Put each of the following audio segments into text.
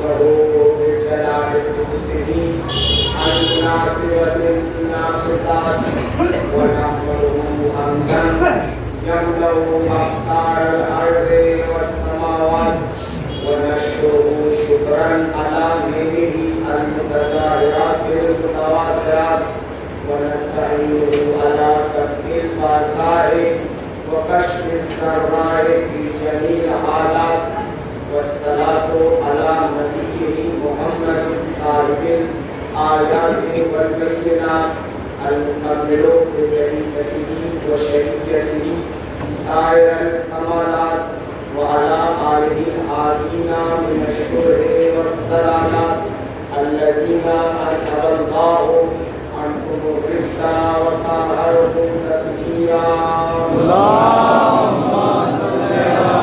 نعوذه بجلال قدسه عن مناسبة الناقصات ونحمده حمدا يملأ أقطار الأرض والسماوات ونشكره شكرا على نعمه المتظاهرات المتواترات ونستعينه على كف البأساء وكشف السراء في جميع الحالات والصلاة على نبيه محمد صاحب الآيات والبينات المكمل بطريقته وشريعته سائر الكمالات وعلى آله العظيم من الشكر والسلامات الذين أذهب الله عنكم الرجس وطهركم تطهيرا. اللهم صل على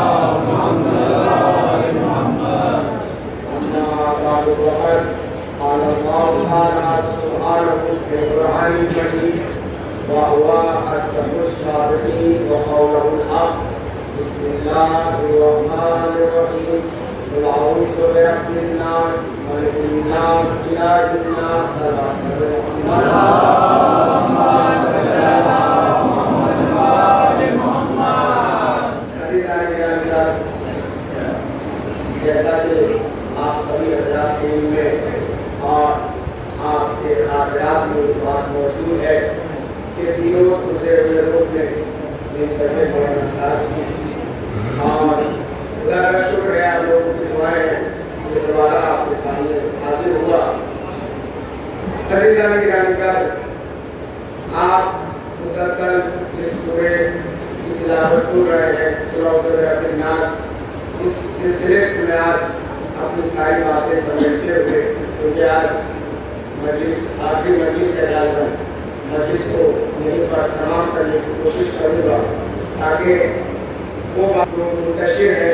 محمد وآل محمد. أما بعد فقد قال الله تعالى سبحانه في القرآن المجيد وهو أصدق الصادقين وقوله الحق. بسم الله الرحمن الرحيم. قل أعوذ برب الناس ملك الناس إله الناس محمد جیسا کہ آپ سبھی حضرات کے علم میں اور آپ کے خاطرات میں بات موجود ہے کہ تینوں گزرے ہوئے روز میں جن طرح بڑے احساس کی اور خدا کا شکر ہے آپ لوگوں کی دعائیں جو دوبارہ آپ کے سامنے حاضر ہوا. عزیزان گرامی کر آپ مسلسل جس سورہ کی تلاوت سن رہے ہیں سورہ رب الناس، اس سلسلے سے میں آج اپنی ساری باتیں سمجھتے ہوئے کیونکہ آج مجلس آخری مجلس ہے ڈال کر مجلس کو یہیں پر تمام کرنے کی کوشش کروں گا تاکہ وہ بات جو منتشر ہے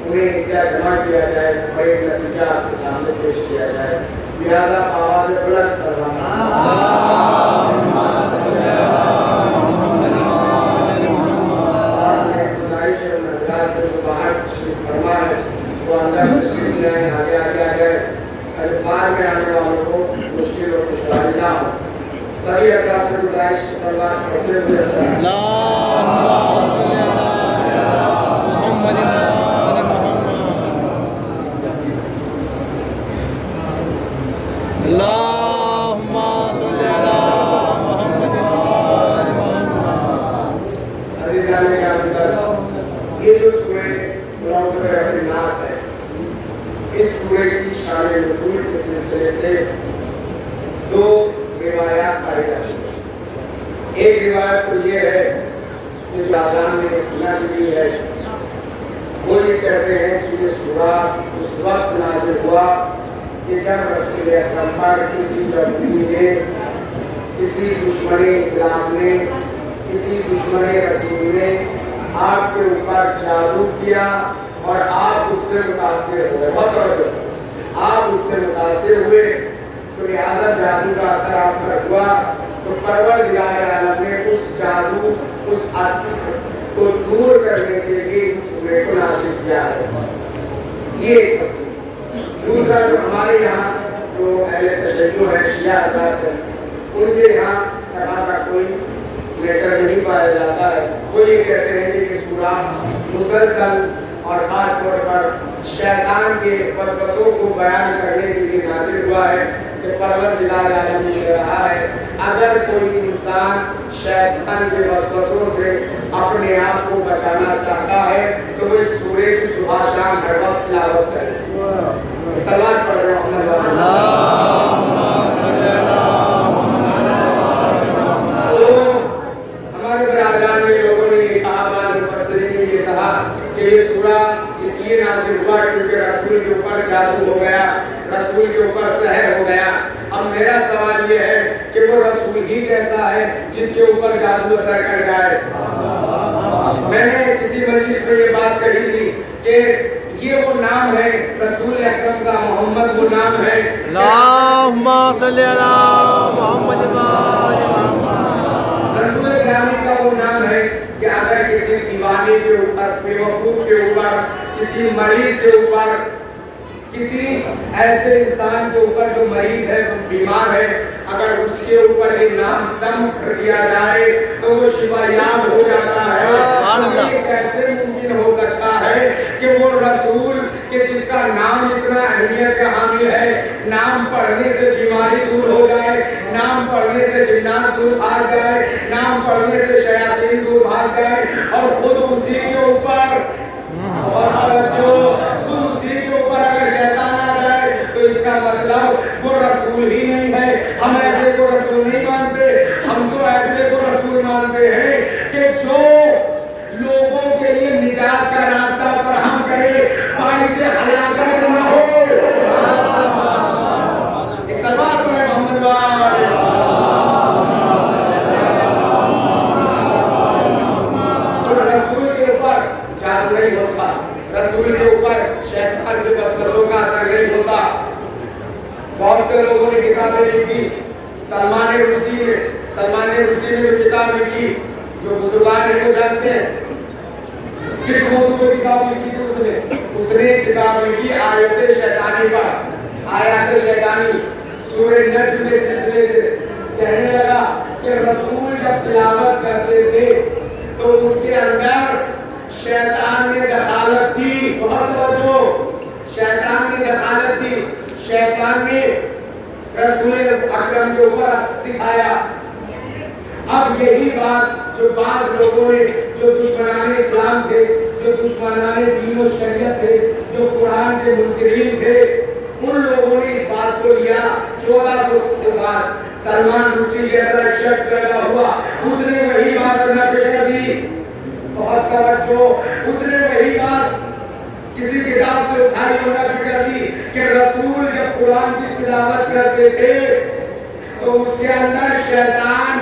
انہیں ایک جگہ جمع کیا جائے اور ایک نتیجہ آپ کے سامنے پیش کیا جائے. لہٰذا آواز بلند گزارش ہے نظرات سے جو باہر تشریف فرما ہے وہ اندر تشریف جائیں، آگے آگے آ جائے، باہر میں آنے والوں کو مشکل اور دشواری نہ ہو. سبھی حضرات سے گزارش کی سلوات پڑھتے ہوئے اللهم صل على محمد وآل محمد. عزیزان گرامی یہ جو سورہ رب الناس ہے، اس سورہ کی شان نزول کے سلسلے سے دو روایات پائی جاتی ہیں. ایک روایت تو یہ ہے کہ جو اذان میں نازل ہے وہ یہ کہتے ہیں کہ یہ سورہ اس وقت نازل ہوا کہ جب رسول اکرم پر کسی یہودی نے، کسی دشمن اسلام نے، کسی دشمن رسول نے آپ کے اوپر جادو کیا اور آپ اس سے متاثر ہوئے. بہت توجہ، آپ اس سے متاثر ہوئے تو لہٰذا جادو کا اثر آپ پر ہوا تو پروردگار عالم نے اس جادو، اس اثر کو دور کرنے کے لیے اس سورہ کو نازل کیا ہے. یہ ایک تفسیر. دوسرا جو ہمارے یہاں جو اہل تشیع ہے، شیعہ حضرات ہیں، ان کے یہاں اس طرح کا کوئی میٹر نہیں پایا جاتا ہے. وہ یہ کہتے ہیں کہ یہ سورہ مسلسل اور خاص طور پر شیطان کے وسوسوں کو بیان کرنے کے لیے نازل ہوا ہے کہ پروردگار عالم یہ کہہ رہا ہے اگر کوئی انسان شیطان کے وسوسوں سے اپنے آپ کو بچانا چاہتا ہے تو وہ اس سورے کی صبح شام ہر وقت تلاوت کرے. صلوات پڑھ رہے ہیں محمد ہمارے برادران میں لوگوں نے یہ کہا، بعض مفسرین نے یہ کہا کہ یہ سورہ اس لیے نازل ہوا کیونکہ رسول کے اوپر جادو ہو گیا، رسول کے اوپر سحر ہو گیا. اب میرا سوال یہ ہے کہ وہ رسول ہی کیسا ہے جس کے اوپر جادو اثر کر جائے؟ میں نے کسی مجلس میں یہ بات کہی تھی کہ یہ وہ نام ہے رسول اکرم کا، محمد وہ نام ہے. اللهم صل على محمد وآل محمد. رسول گرامی کا وہ نام ہے کہ اگر کسی دیوانے کے اوپر، بیوقوف کے اوپر، کسی مریض کے اوپر किसी ऐसे इंसान के ऊपर जो मरीज है, जो बीमार है, अगर उसके ऊपर ये नाम दम कर दिया जाए तो वो शिफायाब हो जाता है। ये कैसे मुमकिन हो सकता है कि वो रसूल के जिसका नाम इतना अहमियत का हामिल है, नाम पढ़ने से बीमारी दूर हो जाए, नाम पढ़ने से जिन्नात दूर भाग जाए, नाम पढ़ने से शयातीन दूर भाग जाए, और खुद उसी के ऊपर खुद उसी के ऊपर अगर शैतान आ जाए तो इसका मतलब वो रसूल ही नहीं है। हम ऐसे को रसूल नहीं मानते, हम तो ऐसे को रसूल मानते हैं कि जो लोगों के लिए निजात का रास्ता फराहम करे, बाइस से हलाकत न हो। एक सलवात पढ़े मोहम्मद वाले। तो रसूल के ऊपर जादू नहीं होता, रसूल के ऊपर शैतान के वसवसों का असर नहीं होता। बहुत से लोगों ने किताबें लिखी, सलमान रुश्दी ने जो किताब लिखी, जो बुजुर्गान हैं वो जानते हैं किस मौजू पर किताब लिखी थी। उसने किताब लिखी आयत शैतानी पर। आयत शैतानी सूरह नज्म के सिलसिले से कहने लगा कि रसूल जब तिलावत करते थे तो उसके अंदर शैतान ने दखालत दी। बहुत तवज्जो, शैतान ने दखालत दी। शैतान ने रसूल अकरम के ऊपर असर दिखाया। अब यही बात जो बात लोगों ने, जो दुश्मनाने इस्लाम थे, जो दुश्मनाने दीन और शरीयत थे, जो कुरान के मुनकिरीन थे, उन लोगों ने इस बात को लिया। 1400 के बाद सलमान रुश्दी जैसा एक शख्स पैदा हुआ, उसने वही बात नकल कर दी। बहुत तवज्जो, उसने वही बात किसी किताब से उठाई और नकल कर दी कि रसूल जब कुरान की तिलावत करते थे तो उसके अंदर शैतान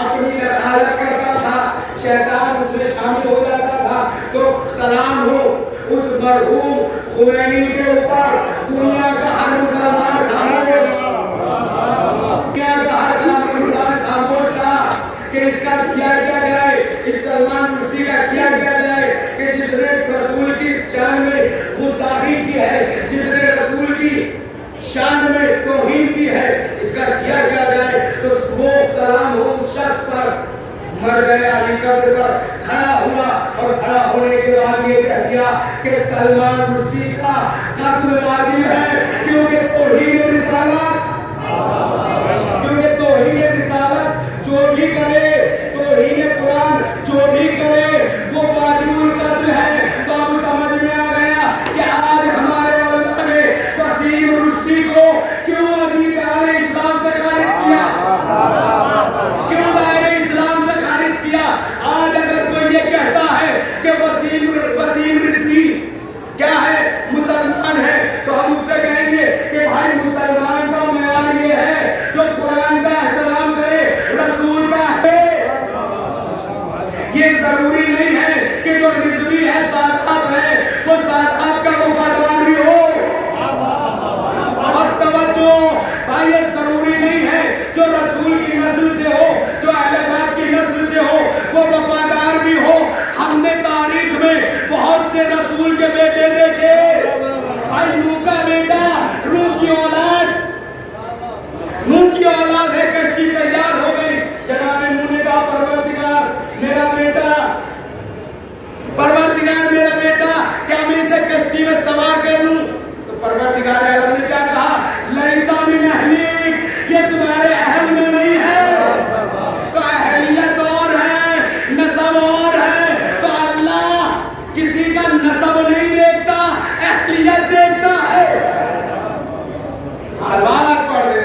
अपनी दखालत करता था, शैतान उसमें शामिल हो जाता था। तो सलाम हो उस मरहूम खुमैनी के ऊपर। दुनिया का हर मुसलमान खामोश, दुनिया का हर इंसान खामोश था कि इसका किया क्या जाए, इस सलमान रुश्दी का किया क्या जाए कि जिसने रसूल की शान में गुस्ताखी की है, जिसने रसूल की शान में तौहीन की है, इसका किया क्या जाए। तो वो सलाम हो उस शख्स पर, मर गए अली कब्र पर खड़ा हुआ, और खड़ा होने के बाद ये कह दिया कि सलमान रुश्दी का कत्ल वाजिब है, क्योंकि तौहीन रिसालत, क्योंकि तौहीन रिसालत जो भी करे, तौहीन कुरान जो भी करे वो वाजिबुल कत्ल है। तो अब समझ में आ गया कि आज हमारे उलमा ने वसीम रुश्दी को क्यों दायरे इस्लाम से खारिज किया, क्यों दायरे इस्लाम से खारिज किया। आज अगर कोई ये कहता है कि वसीम रिजवी क्या है, मुसलमान है, तो हम उससे कहेंगे कि भाई मुसलमान का मेयार ये है जो कुरान का एहतराम करे, रसूल का है। ये जरूरी नहीं है कि जो रिजवी है, सादात है, वो सादात का वफादार भी हो। बहुत तवज्जो भाई, ये जरूरी नहीं है जो रसूल की नस्ल से हो, जो अहले बैत की नस्ल से हो, वो वफादार भी हो। हमने तारीख में बहुत से रसूल के बेटे देखे। भाई नूह का बेटा, नूह की औलाद है, कश्ती तैयार हो गई। जनाब नूह ने कहा परवरदिगार मेरा बेटा, क्या मैं इसे कश्ती में सवार कर लूं? तो परवरदिगार आलम ने क्या कहा, लैसा मिन अहलिक, ये तुम्हारे अहल में नहीं है। तो अहलियत और है, नसब और है। तो अल्लाह किसी का नसब नहीं देखता, अहलियत देखता है। सलवात पढ़ दे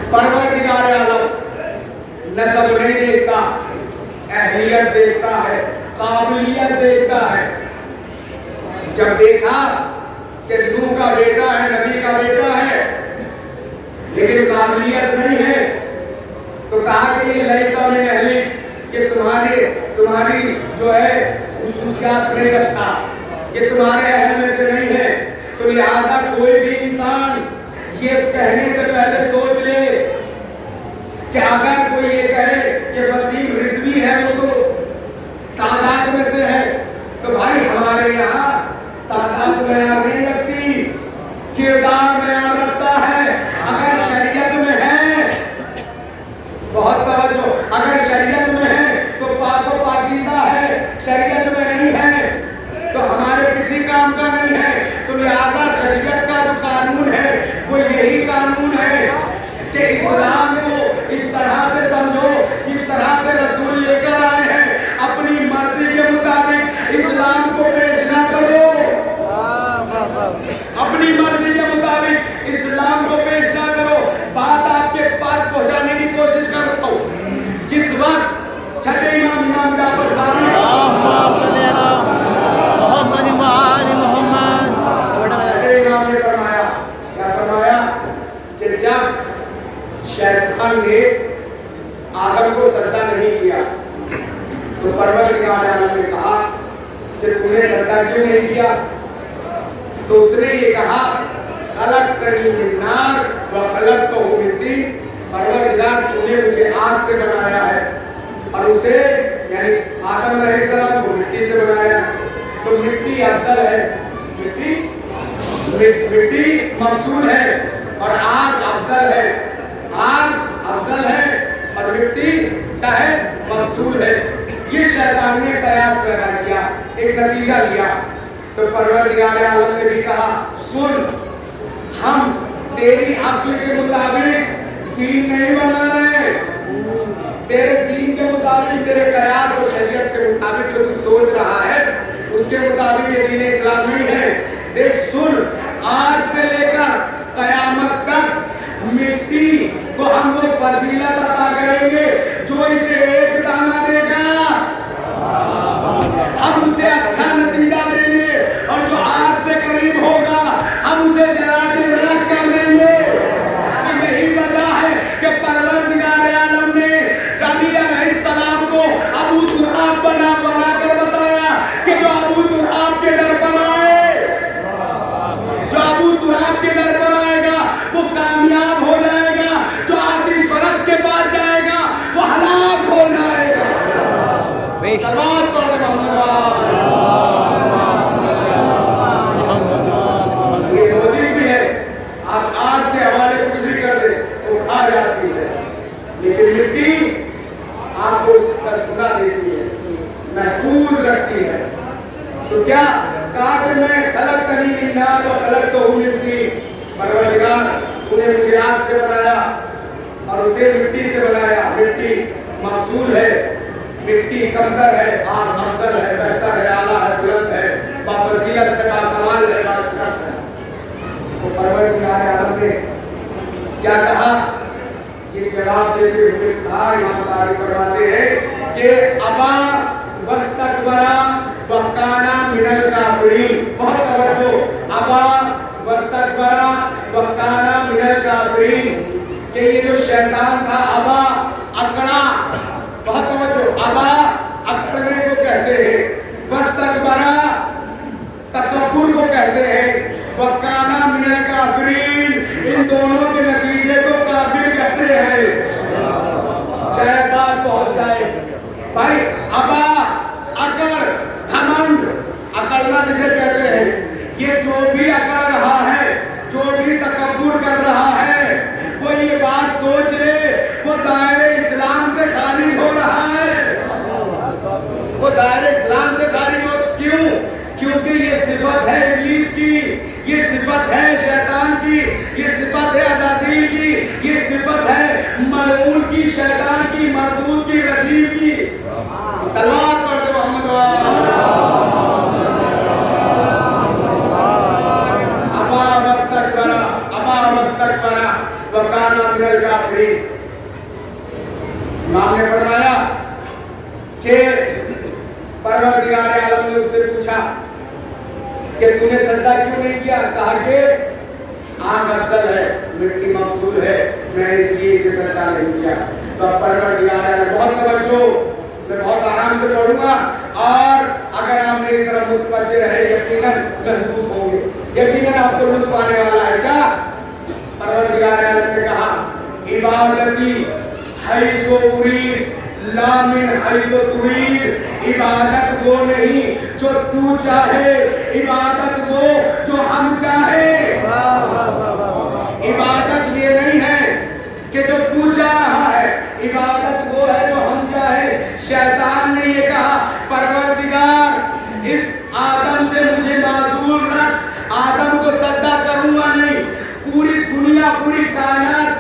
परवरदिगार आलम नसब नहीं देखता, अहलियत देखता है, काबिलियत देखता है। जब देखा कि नूह का बेटा है, नबी का बेटा है, लेकिन काबिलियत नहीं है, तो कहा कि ये लैसा मिन अहलिक, ये तुम्हारी जो है खुसूसियात नहीं रखता, ये तुम्हारे अहल में से नहीं है। तो लिहाजा कोई भी इंसान ये कहने से पहले सोच ले कि अगर कोई ये कहे कि वसीम रिजवी है, वो तो में से है। तो भाई हमारे यहाँ सादात मयार नहीं लगती, किरदार मयार लगता है। अगर शरीयत में है, बहुत तवज्जो, अगर शरीयत में है तो पाको पाकीज़ा है, शरीयत में नहीं है तो हमारे किसी काम का नहीं है। तो लिहाजा शरीयत का जो कानून है वो यही कानून है कि इस्लाम को इस तरह से समझो जिस तरह से रसूल लेकर आए हैं। अपनी मर्जी के मुताबिक इस्लाम को पेश ना करो, अपनी मर्जी के मुताबिक इस्लाम को पेश ना करो। बात आपके पास पहुंचाने की कोशिश कर रहा हूं। जिस वक्त छठे इमाम जाफर सादिक छठे इमाम ने फरमाया, क्या फरमाया कि जब शैतान ने आदम को सजदा नहीं किया तो परवरदिगार आलम ने कहा कि तूने सजदा क्यों नहीं किया? तो उसने ये कहा खलक़तनी मिन नार व खलक़तहू मिन तीन, परवरदिगार तूने मुझे आग से बनाया है और उसे यानी आदम अलैहिस्सलाम को मिट्टी से बनाया। तो मिट्टी अफजल है, मिट्टी मफसूल है और आग अफजल है, आग अफजल है और मिट्टी क्या है? मफसूल है। ये शैतान ने कयास पैदा किया, एक नतीजा लिया। तो परवरदिगार आलम ने भी कहा सुन, हम तेरी अक्ल के मुताबिक दीन नहीं बना रहे, तेरे दीन के मुताबिक, तेरे कयास और शरीयत के मुताबिक जो तू सोच रहा है उसके मुताबिक ये दीन इस्लाम नहीं है। देख सुन, आज से लेकर कयामत तक मिट्टी को हम वो फजीलत अता करेंगे जो इसे एक दाना देगा, हम उसे अच्छा नतीजा देंगे, और जो आग से करीब होगा हम उसे जला के राख कर देंगे। तो यही वजह है कि परवरदिगार आलम ने नबी अलैहिस्सलाम को अबू तुराब बना कर बताया कि जो अबू तुराब के दर पर आए, जो अबू तुराब के दर पर आएगा वो कामयाब हो जाएगा, जो आतिश परस्त के पास जाएगा वो हलाक हो जाएगा। सलावत पढ़ दे मोहम्मद। ये लॉजिक भी है, आप आग के हवाले कुछ भी कर दे तो खा जाती है, लेकिन मिट्टी आपको उसका सुना देती है, महफूज रखती है। तो क्या काट में खलक़तनी मिन नार व खलक़तहू मिन तीन, परवरदिगार तूने मुझे आग से बनाया और उसे मिट्टी से बनाया। मिट्टी मफसूल है, मिट्टी कमतर है, आग अफजल है, बेहतर है, आला है, बुलंद है, बाफजीलत है, बाकमाल है, बाशरफ है। तो परवरदिगार आलम ने क्या कहा? ये जवाब देते हुए कहा, इमाम सारी फरमाते हैं कि अबा वस्तकबरा व काना मिनल काफिरीन। बहुत तवज्जो, अबा वस्तकबरा व काना मिनल काफिरीन, कि ये जो शैतान था अबा अकड़ा, बहुत तवज्जो, अबा अकड़ने को कहते हैं, वस्तकबरा तकब्बुर को कहते हैं, व काना मिनल काफिरीन इन दोनों के नतीजे को काफिर कहते हैं। चाहे बात पहुंच जाए भाई, अबा अकड़ घमंड, अकड़ना जिसे कहते हैं, ये जो भी अकड़ रहा है, जो भी तकब्बुर कर रहा है, वो ये बात सोच ले वो दायरे इस्लाम से खारिज हो रहा है, वो दायरे इस्लाम से खारिज हो। क्यों? क्योंकि ये सिफत है इब्लीस की, ये सिफत है शैतान की, ये सिफत है अज़ाज़ील की, ये सिफत है मलऊन की, शैतान की, मरदूद की, रजीम की। सलवात पढ़ दे मोहम्मद। अबा वस्तकबरा, अबा वस्तकबरा व काना मिनल काफिरीन। इमाम ने फरमाया कि परवरदिगार आलम ने उससे पूछा कि तूने सजदा क्यों नहीं किया? कहा कि आग अफजल है, मिट्टी मफसूल है, मैंने इसलिए इसे सजदा नहीं किया। तो अब परवरदिगार आलम, बहुत तवज्जो, मैं बहुत आराम से पढ़ूंगा और अगर आप मेरी तरफ मुतवज्जे रहे यकीनन महसूस होंगे, यकीनन आपको लुत्फ आने वाला है। क्या? परवरदिगार आलम ने कहा इबादती हैसो उरीद ला मिन हैसो तुरीद, इबादत वो नहीं जो तू चाहे, इबादत वो जो हम चाहे। इबादत ये नहीं है कि जो तू चाहा है, इबादत वो है जो हम चाहे। शैतान ने ये कहा, परवरदिगार इस आदम से मुझे माजूल रख, आदम को सजदा करूंगा नहीं। पूरी दुनिया, पूरी कायनात,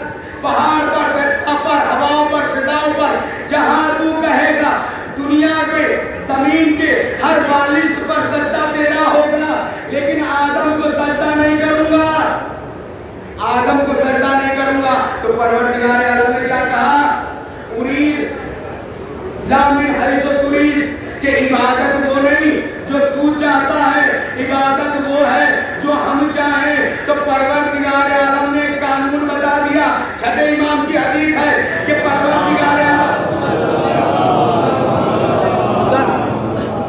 पहाड़ पर, दरिया पर, हवाओं पर, फिजाओं पर, जहां तू कहेगा, दुनिया पे, जमीन के हर बालिश्त पर सजदा तेरा होगा, लेकिन आदम को सजदा नहीं करूंगा, आदम को सजदा नहीं करूंगा। तो परवरदिगार आलम ने क्या कहा, उरीद ला मिन हैसु तुरीद, कि इबादत वो नहीं जो तू चाहता है, इबादत वो है जो हम चाहें। तो परवरदिगार आलम ने कानून बता दिया। छठे इमाम की हदीस है कि परवरदिगार आलम,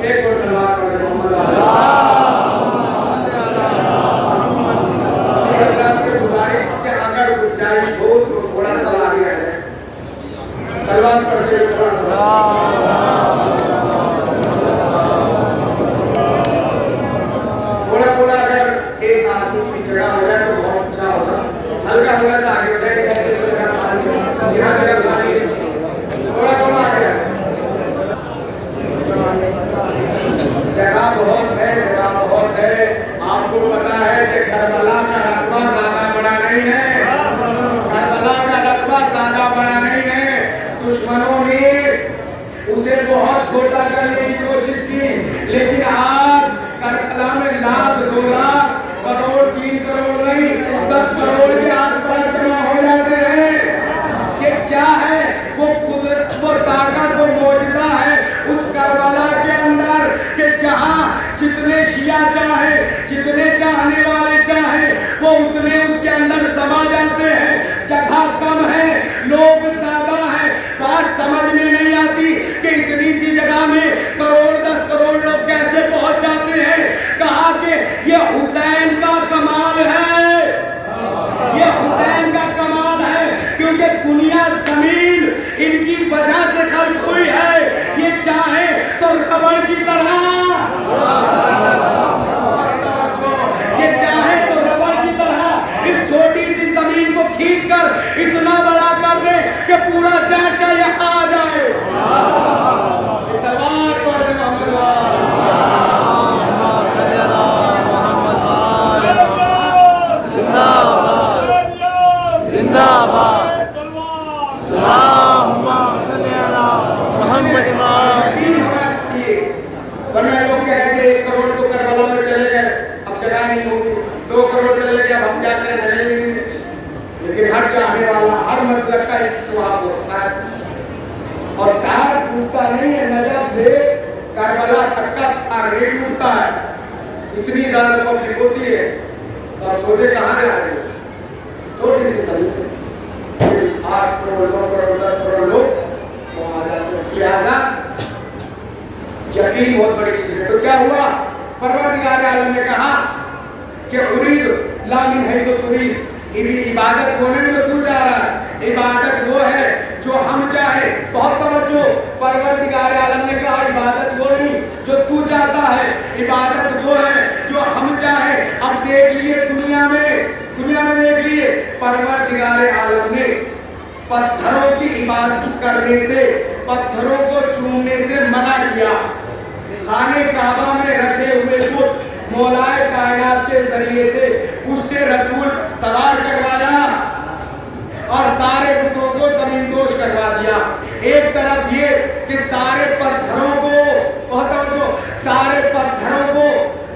एक और सलात पढ़े मोहम्मद सभी हजरात से गुजारिश कि अगर गुंजाइश हो तो थोड़ा सा आगे आ जाए, सलात पढ़ते हुए थोड़ा अगर एक आदमी की जगह हो जाए तो बहुत अच्छा होगा। हल्का हल्का सा आगे हो जाए, थोड़ा आगे। जगह बहुत है, जगह बहुत है। आपको पता है कि करबला का रकबा ज्यादा बड़ा नहीं है, करबला का रकबा ज्यादा बड़ा नहीं है। दुश्मनों ने उसे बहुत छोटा करने की कोशिश की, लेकिन आज करबला में लाख, 2 लाख, करोड़, 3 करोड़ नहीं, 10 करोड़ के आसपास जमा हो जाते हैं। ये क्या है? वो कुदरत, वो ताकत, वो मौजूदा है उस करबला के अंदर कि जहां जितने शिया चाहे, जितने चाहने वाले चाहे, वो उतने उसके अंदर समा जाते हैं। जगह कम है, लोग ज्यादा है, बात समझ में नहीं आती कि इतनी सी जगह में करोड़, 10 करोड़ लोग कैसे पहुंच जाते हैं। कहा कि ये हुसैन का कमाल है, ये हुसैन का कमाल है, क्योंकि दुनिया, जमीन इनकी वजह से खल्क हुई है। ये चाहे तो रबड़ की तरह, ये चाहे तो रबड़ की तरह इस छोटी सी जमीन को खींचकर इतना बड़ा कर दे कि पूरा चाचा यहाँ आ जाए। एक सलवात पढ़ दे मोहम्मद जिंदाबाद, वरना लोग कहेंगे 1 करोड़ तो करबला में चले गए, अब जगह नहीं होगी, 2 करोड़ चले गए, अब हम क्या करें, जगह नहीं। लेकिन हर चाहने वाला, हर मसलक का इस वहां पहुंचता है और तार टूटता नहीं है। नजफ से करबला तक का रेट टूटता है, इतनी ज्यादा पब्लिक होती है। तो आप सोचे कहाँ जा रहे हो, छोटी सी जमीन, 8 करोड़, 9 करोड़, 10 करोड़ लोग वहां आ जाते हैं। लिहाजा यकीन बहुत बड़ी चीज है। तो क्या हुआ, परवरदिगार आलम ने कहा कि उरीद ला मिन हैसु तुरीद, इबादत वो नहीं जो तू चाह रहा है, इबादत वो है जो हम चाहे। बहुत तवज्जो, परवरदिगार आलम ने कहा इबादत वो नहीं जो तू चाहता है, इबादत वो है जो हम चाहे। अब देख लिए दुनिया में देख लिए परवरदिगार आलम ने पत्थरों की इबादत करने से, पत्थरों को चूमने से मना किया। खाने काबा में रखे हुए बुत मौलाए कायनात के जरिए से उसने रसूल सवार करवाया और सारे बुतों को जमींदोज करवा दिया। एक तरफ ये कि सारे पत्थरों को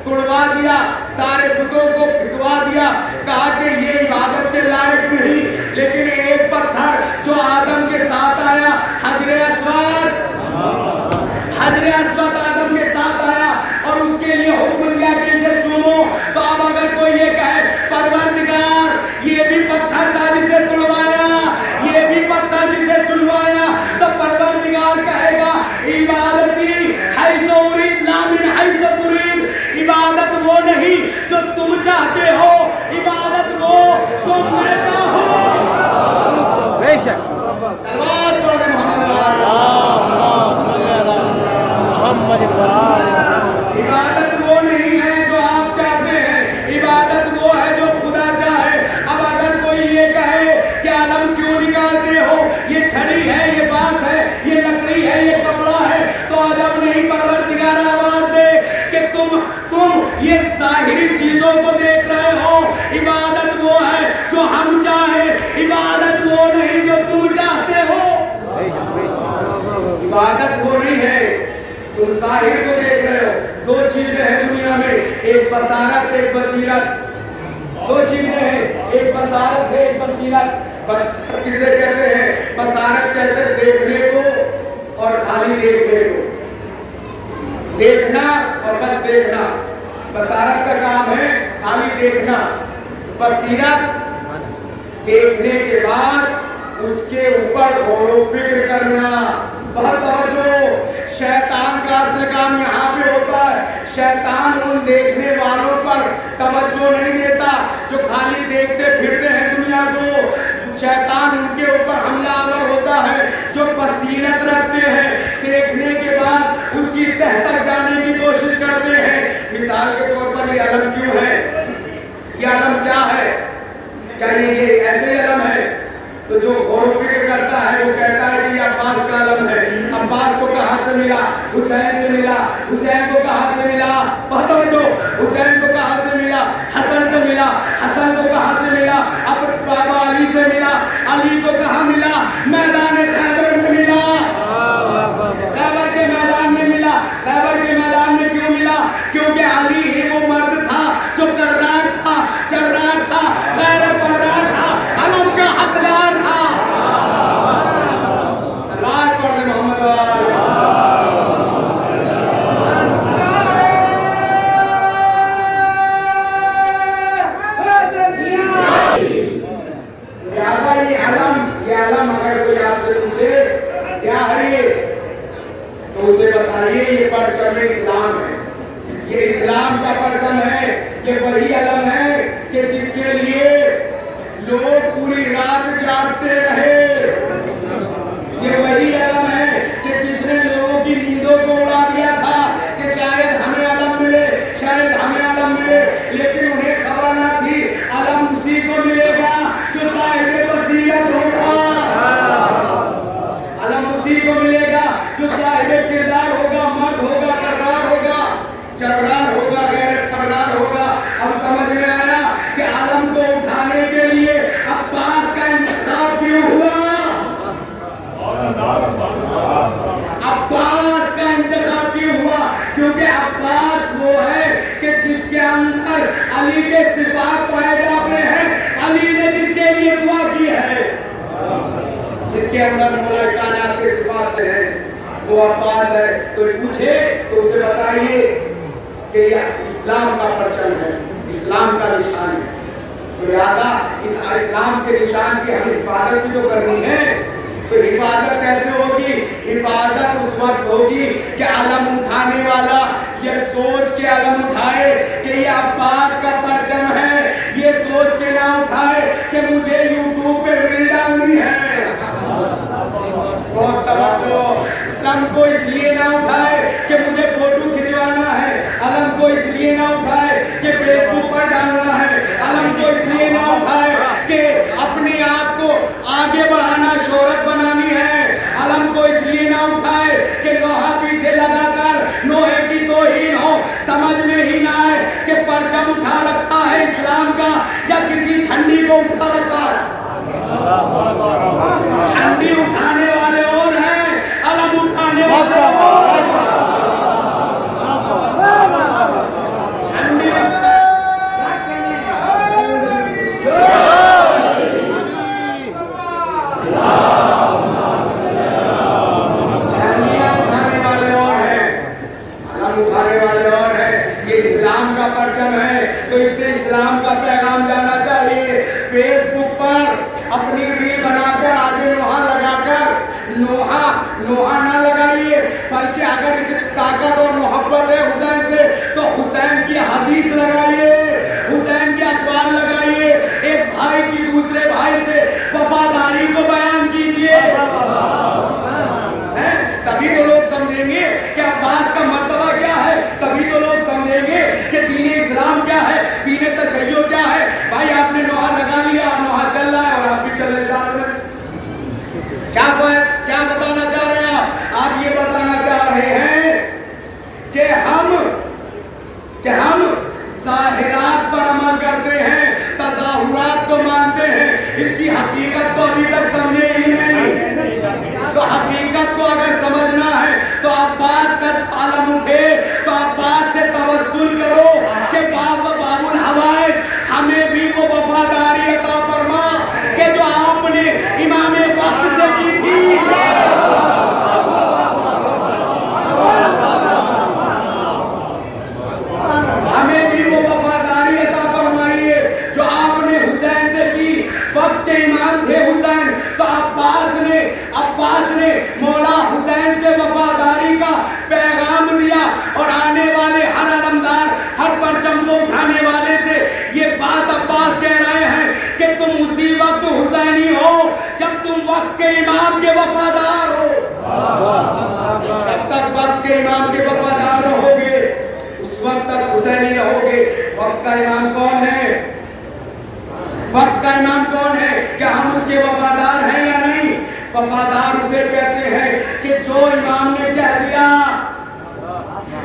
तोड़वा दिया, सारे बुतों को फिटवा दिया, कहा कि ये इबादत के लायक नहीं। लेकिन एक पत्थर जो आदम के साथ आया, हजरे अस्वद आदम के साथ आया और उसके लिए हुक्म दिया कि इसे चूमो। तो अब अगर कोई ये कहे परवरदिगार ये भी पत्थर था जिसे तुड़वाया, ये भी पत्थर जिसे चुनवाया, तो परवरदिगार कहेगा इबादती हैसु उरीद ला मिन हैसु तुरीद, इबादत वो नहीं जो तुम चाहते हो, इबादत वो तुम मैं चाहो। बेशक सलवात पढ़ दे मोहम्मद। मोहम्मद वाले इबादत वो नहीं है जो आप चाहते हैं, इबादत वो है जो खुदा चाहे। अब अगर कोई ये कहे कि अलम क्यों निकालते हो, ये छड़ी है, ये बांस है, ये लकड़ी है, ये कपड़ा है, तो अजब नहीं परवरदिगार आवाज दे कि तुम ये जाहिरी चीजों को देख रहे हो। इबादत वो है जो हम चाहे, इबादत वो नहीं जो तुम चाहते हो। इबादत वो नहीं है, तुम जाहिर को देख रहे हो। दो चीजें हैं दुनिया में, एक बसारत एक बसीरत। दो चीजें हैं, एक बसारत है एक बसीरत। बस किसे कहते हैं? बसारत कहते हैं देखने को और खाली देखने को, देखना और बस देखना। बसारत का काम है खाली देखना। बसीरत देखने के बाद उसके ऊपर गौर फिक्र करना। बहुत तवज्जो, शैतान का असल काम यहाँ पे होता है। शैतान उन देखने वालों पर तवज्जो नहीं देता जो खाली देखते फिरते हैं दुनिया को। शैतान उनके ऊपर हमलावर होता है जो बसीरत रखते हैं, देखने के बाद उसकी तह तक जाने की कोशिश करते हैं। मिसाल के तौर पर ये अलम क्यों है, ये अलम क्या है, क्या ये ऐसे ही अलम है? तो जो गौर फिक्र करता है वो कहता है कि ये अब्बास का अलम है। अब्बास को कहाँ से मिला? हुसैन से मिला। हुसैन को कहाँ से मिला? जो हुसैन को कहाँ से मिला? हसन से मिला। हसन को कहाँ से मिला? अपने बाबा अली से मिला। अली को कहाँ मिला? मैदान खैबर में मिला। खैबर के मैदान में मिला। खैबर के मैदान में क्यों मिला? क्योंकि अली ही वो मर्द था जो कर्रार था, जर्रार था, गैर फर्रार था, अलम का हकदार था। सलात पढ़ दे मोहम्मद वाले। लिहाजा ये अलम अगर कोई आपसे पूछे क्या है ये, तो उसे बताइए ये परचम इस्लाम है। ये इस्लाम का परचम है। ये वही अलम है कि जिसके लिए लोग पूरी रात जागते रहे। ये वही अलम है कि जिसने लोगों की नींदों को उड़ा दिया था कि शायद हमें अलम मिले, शायद हमें अलम मिले, लेकिन उन्हें खबर ना थी अलम उसी को मिलेगा जो साहिब बसीरत होगा। अलम उसी को मिलेगा जो साहिब किरदार होगा, मर्द होगा, कर्रार होगा, जर्रार होगा, गैर फर्रार होगा। अब समझ में आया कि अलम को उठाने के लिए अब्बास का इंतखाब क्यों हुआ? अब्बास का इंतखाब क्यों हुआ? क्योंकि अब्बास वो है कि जिसके अंदर अली के सिफात पाए जाते हैं। अली ने जिसके लिए दुआ की है, जिसके अंदर मौला कायनात के सिफात हैं, वो अब्बास है। तो पूछे तो उसे बताइए कि यह इस्लाम का परचम है, इस्लाम का निशान है। तो लिहाजा इस इस्लाम के निशान की हमें हिफाजत भी तो करनी है। तो हिफाजत कैसे होगी? हिफाजत उस वक्त होगी कि अलम उठाने वाला ये सोच के अलम उठाए कि ये अब्बास का परचम है, ये सोच के ना उठाए कि मुझे यूट्यूब पे रील डालनी है। बहुत तवज्जो। अलम को इसलिए ना उठाए कि मुझे फोटो खिंचवाना है। अलम को इसलिए ना उठाए कि फेसबुक पर डालना है। अलम को इसलिए ना उठाए कि अपने आप को आगे बढ़ाना, शोहरत बनानी है। अलम को इसलिए ना उठाए कि लोहा पीछे लगाकर लोहे की तौहीन हो, समझ में ही ना आए कि परचम उठा रखा है इस्लाम का या किसी झंडी को उठा रखा है। झंडी उठाने वाले और हैं, अलम उठाने वाले और हैं। झंडी परचम है। तो इससे इस्लाम का पैगाम जाना चाहिए। फेसबुक पर अपनी रील बनाकर आगे लोहा लगाकर लोहा ना लगाइए, बल्कि अगर इतनी ताकत और मोहब्बत है हुसैन से तो हुसैन की हदीस लगाइए, हुसैन के अखबार लगाइए, एक भाई की दूसरे भाई से वफादारी को बयान कीजिए। तभी तो लोग समझेंगे कि अब्बास का کہ ہم ظاہرات پر عمل کرتے ہیں، تظاہرات کو مانتے ہیں، اس کی حقیقت کو ابھی تک سمجھے ہی نہیں۔ تو حقیقت کو اگر سمجھنا ہے تو عباس کا جب عالم اٹھے تو عباس سے توسل کرو کہ باب الحوائج ہمیں بھی وہ وفاداری عطا فرما کہ جو آپ نے امام وقت سے کی تھی۔ ہمیں بھی وہ وفاداری عطا فرمائیے جو آپ نے حسین سے کی۔ وقت کے امام تھے حسین، تو عباس نے مولا حسین سے وفاداری کا پیغام دیا، اور آنے والے ہر علمدار، ہر پرچم کو اٹھانے والے سے یہ بات عباس کہہ رہے ہیں کہ تم اسی وقت حسینی ہو جب تم وقت کے امام کے وفادار ہو۔ جب تک وقت کے امام کے وفادار رہو گے اس وقت تک حسینی رہو گے۔ وقت کا امام کون ہے؟ وقت کا امام کون ہے؟ کیا ہم اس کے وفادار ہیں یا نہیں؟ وفادار اسے کہتے ہیں کہ جو امام نے کہہ دیا،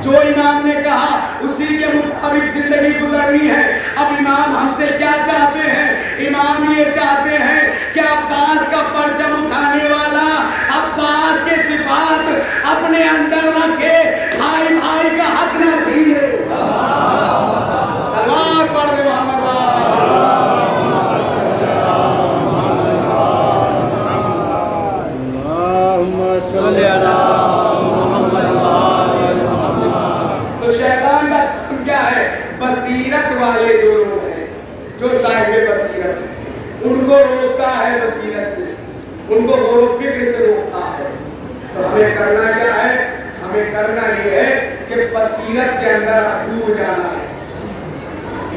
جو امام نے کہا اسی کے مطابق زندگی گزرنی ہے۔ اب امام ہم سے کیا چاہتے ہیں؟ امام یہ چاہتے ہیں کہ عباس کا پرچم اٹھانے والا عباس کے صفات اپنے اندر رکھے، بھائی بھائی کا حق نہ چھینے۔ سلام پڑھ دے محمد۔ تو شیطان کا کام کیا ہے؟ بصیرت والے جو لوگ ہیں، جو صاحب بصیرت ہیں، ان کو روکتا ہے بصیرت سے، ان کو غور و فکر سے روکتا ہے۔ تو ہمیں کرنا کیا ہے؟ ہمیں کرنا یہ ہے کہ بصیرت کے اندر ڈوب جانا ہے۔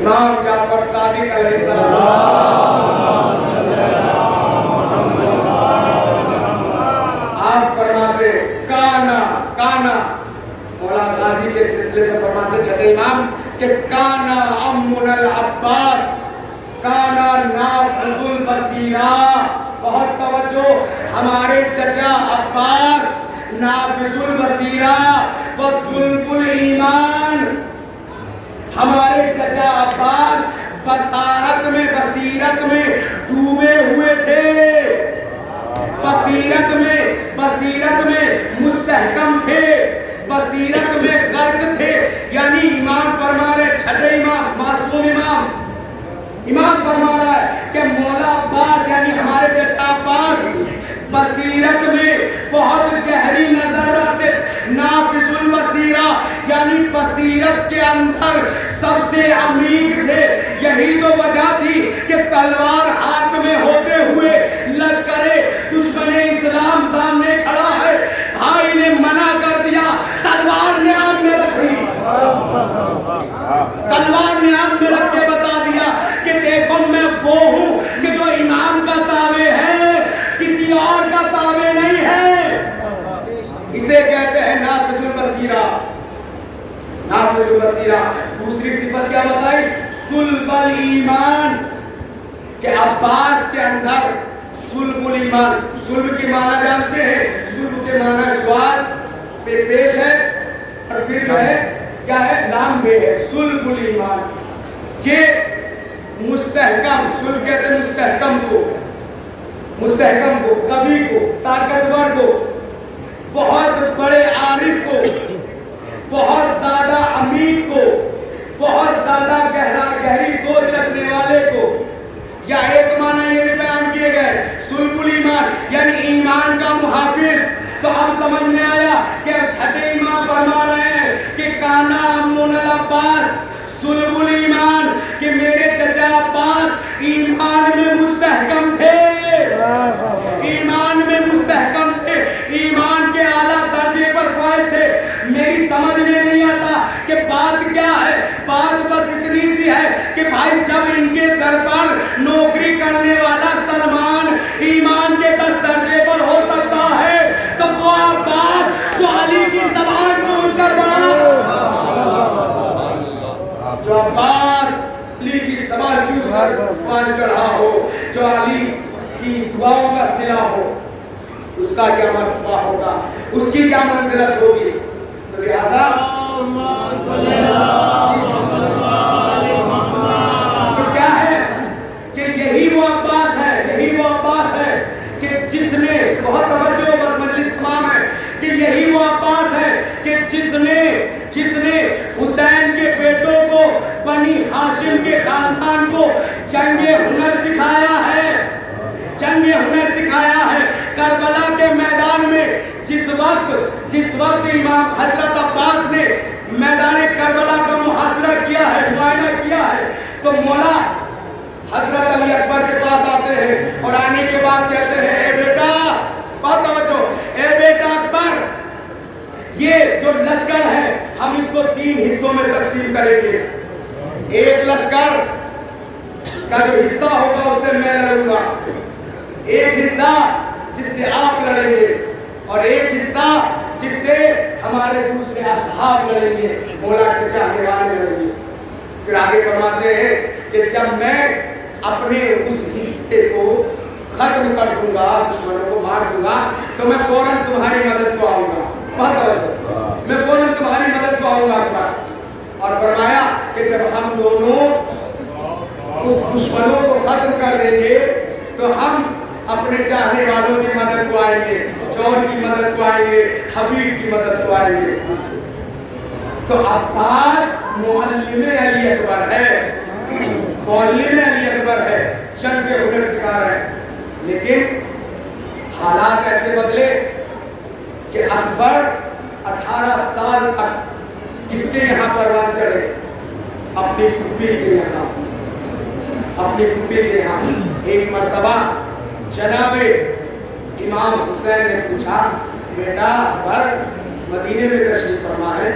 امام جعفر صادق علیہ السلام آپ فرماتے کانا مولا غازی کے سلسلے سے فرماتے چھٹے امام کہ کانا امن العباس کانا نافذ البصیرہ۔ بہت توجہ، ہمارے چچا عباس نافذ البصیرہ وصلب الایمان، ہمارے چچا عباس بصیرت میں ڈوبے ہوئے تھے، بصیرت میں مستحکم تھے، بصیرت میں غرق تھے۔ یعنی امام فرما رہے، چھٹے امام معصوم امام فرما رہا ہے کہ مولا عباس یعنی ہمارے چچا عباس بصیرت میں بہت گہری نظر رکھتے، نافذ البصیرہ یعنی بصیرت کے اندر سب سے عمیق تھے۔ یہی تو وجہ تھی کہ تلوار ہاتھ میں ہوتے ہوئے لشکر دشمن اسلام سامنے کھڑا ہے، بھائی نے منع کر دیا، تلوار نے ہاتھ میں رکھی، تلوار نے ہاتھ میں رکھ کے بتا دیا کہ دیکھو میں وہ ہوں کہ جو امام کا تابع ہے، کسی اور کا تابع نہیں ہے۔ اسے کہتے ہیں نافذ البصیرہ، نافذ البصیرہ۔ دوسری صفت کیا بتائی؟ صلب الایمان، کہ عباس کے اندر صلب الایمان، صلب کی معنی جانتے ہیں، صلب کے معنی سوال پہ پیش ہے اور پھر جو ہے کیا ہے؟ لام بے ہے، صلب الایمان کہ مستحکم، صلب کہتے ہیں مستحکم کو، قوی کو، طاقتور کو، بہت بڑے عارف کو، بہت زیادہ عمیق کو، بہت زیادہ گہری سوچ رکھنے والے کو۔ یا ایک معنی یہ بھی بیان کیے گئے صلب الایمان یعنی ایمان کا محافظ۔ تو اب سمجھ میں آیا کہ چھٹے امام فرما رہے ہیں کہ کانا امن العباس صلب الایمان، کہ میرے چچا عباس ایمان میں مستحکم تھے، ایمان میں مستحکم تھے، ایمان کے اعلیٰ درجے پر فائز تھے۔ میری سمجھ میں نہیں آتا کہ بات کیا ہے، بات بس اتنی سی ہے کہ بھائی جب ان کے در پر نوکری کرنے والا سلمان ایمان کے 10 درجے پر ہو سکتا ہے تو وہ عباس جو علی کی زبان چوس کر بڑھا، جو عباس علی کی زبان چوس کر پان چڑھا ہو، جو علی کی دعاؤں کا صلہ ہو، اس کا کیا مرتبہ ہوگا، اس کی کیا منزلت ہوگی۔ تو لہذا हाशिम के खानदान को जंगे हुनर सिखाया है, जंगे हुनर सिखाया है। करबला के मैदान में जिस वक्त इमाम हजरत अब्बास ने मैदान करबला का मुहासरा किया है, मुआयना किया है, तो मौला हजरत अली अकबर के पास आते हैं और आने के बाद कहते हैं, ए बेटा, बहुत तवज्जो, ए बेटा अकबर, ये जो लश्कर है हम इसको 3 हिस्सों में तकसीम करेंगे। एक लश्कर का जो हिस्सा होगा उससे मैं लड़ूंगा, एक हिस्सा जिससे आप लड़ेंगे और एक हिस्सा जिससे हमारे दूसरे असहाब लड़ेंगे, मौला के चाहने वाले लड़ेंगे। फिर आगे फरमाते हैं कि जब मैं अपने उस हिस्से को खत्म कर दूंगा, दुश्मनों को मार दूंगा, तो मैं फौरन तुम्हारी मदद को आऊंगा। बहुत तवज्जो, मैं फौरन तुम्हारी मदद को आऊंगा अकबर। और फरमाया कि जब हम दोनों उस दुश्मनों को खत्म कर देंगे तो हम अपने चाहने वालों की मदद को आएंगे, चौर की मदद को आएंगे, हबीब की मदद को आएंगे। तो अब्बास मुअल्लिम अली अकबर है, मुअल्लिम अली अकबर है, जंग के हुनर सिखा रहे हैं। लेकिन हालात ऐसे बदले कि अकबर 18 साल तक किसके यहाँ परवान चढ़े? अपनी फूफी के यहाँ, अपनी फूफी के यहाँ। एक मर्तबा जनाबे इमाम हुसैन ने पूछा, बेटा अकबर, मदीने में तशरीफ फरमा है,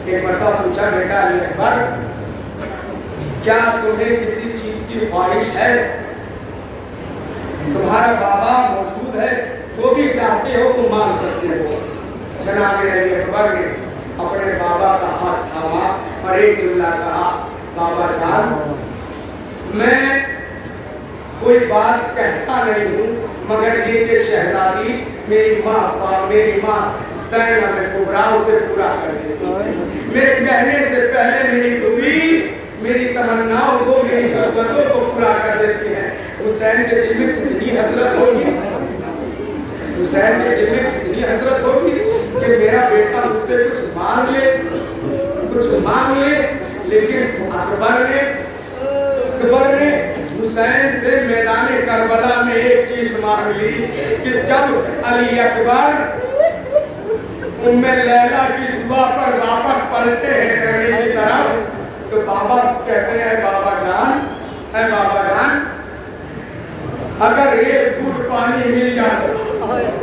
एक मर्तबा पूछा, बेटा अली अकबर, क्या तुम्हें किसी चीज की ख्वाहिश है? तुम्हारा बाबा मौजूद है, जो भी चाहते हो तुम मांग सकते हो। जनाब अली अकबर ने अपने बाबा का हाथ थामा और एक जुमला कहा, बाबा जान, मैं कोई बात कहता नहीं हूँ, मगर ये कि शहजादी मेरी माँ ज़ैनब कुबरा उसे पूरा कर देती। मेरे कहने से पहले मेरी बीवी मेरी तमन्नाओं को, मेरी ज़रूरतों को पूरा कर देती है। हुसैन के दिल में कितनी हसरत होगी, हुसैन के दिल में कितनी हसरत होगी कि मेरा बेटा मुझसे कुछ मांग ले। लेकिन अकबर ने हुसैन से मैदान करबला में एक चीज मांग ली कि जब अली अकबर उम्मे लैला की दुआ पर वापस पलटे हैं कहने की तरफ, तो बाबा कहते हैं, बाबा जान, अगर एक घूंट पानी मिल जाता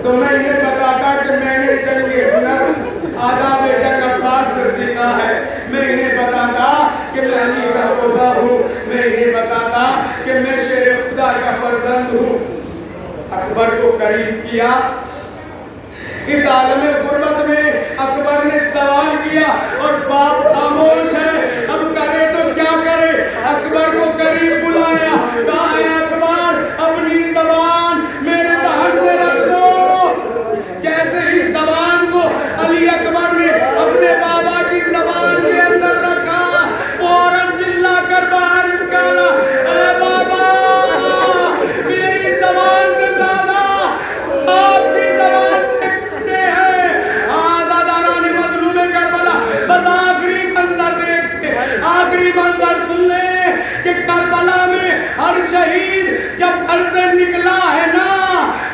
तो मैं इन्हें बताता कि मैंने जंगे हुनर आदाब जंग अब्बास से सीखा है। मैं इन्हें बताता कि मैं अली का पोता हूँ, मैं इन्हें बताता कि मैं शेर खुदा का फर्जंद हूँ। अकबर को करीब किया। इस आलम गुर्बत में अकबर ने सवाल किया और बाप खामोश है, अब करे तो क्या करे? अकबर को करीब बुलाया, कहा, अकबर, अपनी ज़बान मेरे दहन में रख दो। जैसे ही ज़बान को अली अकबर ने अपने बाबा की ज़बान के अंदर रखा, फौरन चिल्ला कर बाहर निकाला, अरे बाबा, मेरी ज़बान से ज़्यादा आपकी ज़बान देखते हैं। आज़ादारान मज़लूम करबला, बस आखिरी मंजर देखते, आखिरी मंजर सुन ले कि करबला में हर शहीद जब घर से निकला है ना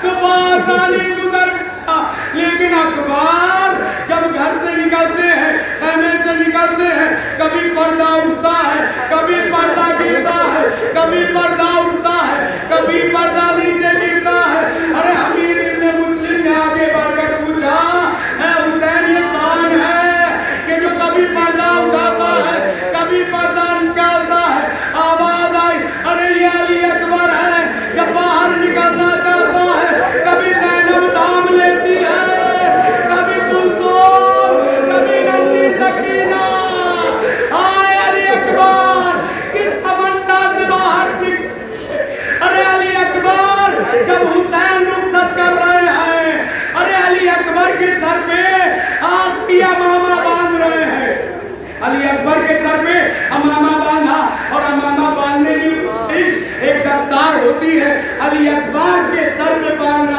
तो आसानी गुजर गया, लेकिन अकबर जब घर से निकलते हैं, खेमे से निकलते हैं, कभी पर्दा उठता है, कभी पर्दा गिरता है, कभी पर्दा उठता है, कभी पर्दा नीचे गिरता है। अरे हमीद इब्न मुस्लिम ने आगे बढ़कर पूछा, हुसैन ये कौन है कि जो कभी पर्दा उठाता है, कभी पर्दा निकालता है? आवाज आई, अरे ये अली अकबर है, जब बाहर निकलना चाहता है कभी ज़ैनब थाम लेती है, कभी कुलसूम, कभी नन्ही सकीना। हाय अली अकबर किस तमन्ना से बाहर निकले। अरे अली अकबर जब हुसैन रुखसत कर रहे हैं, अरे अली अकबर के सर पे आखिरी अमामा बांध रहे हैं, अली अकबर के सर पे अमामा बांधा, और अमामा बांधने की एक दस्तार होती है, अली अकबर के सर पे बांधना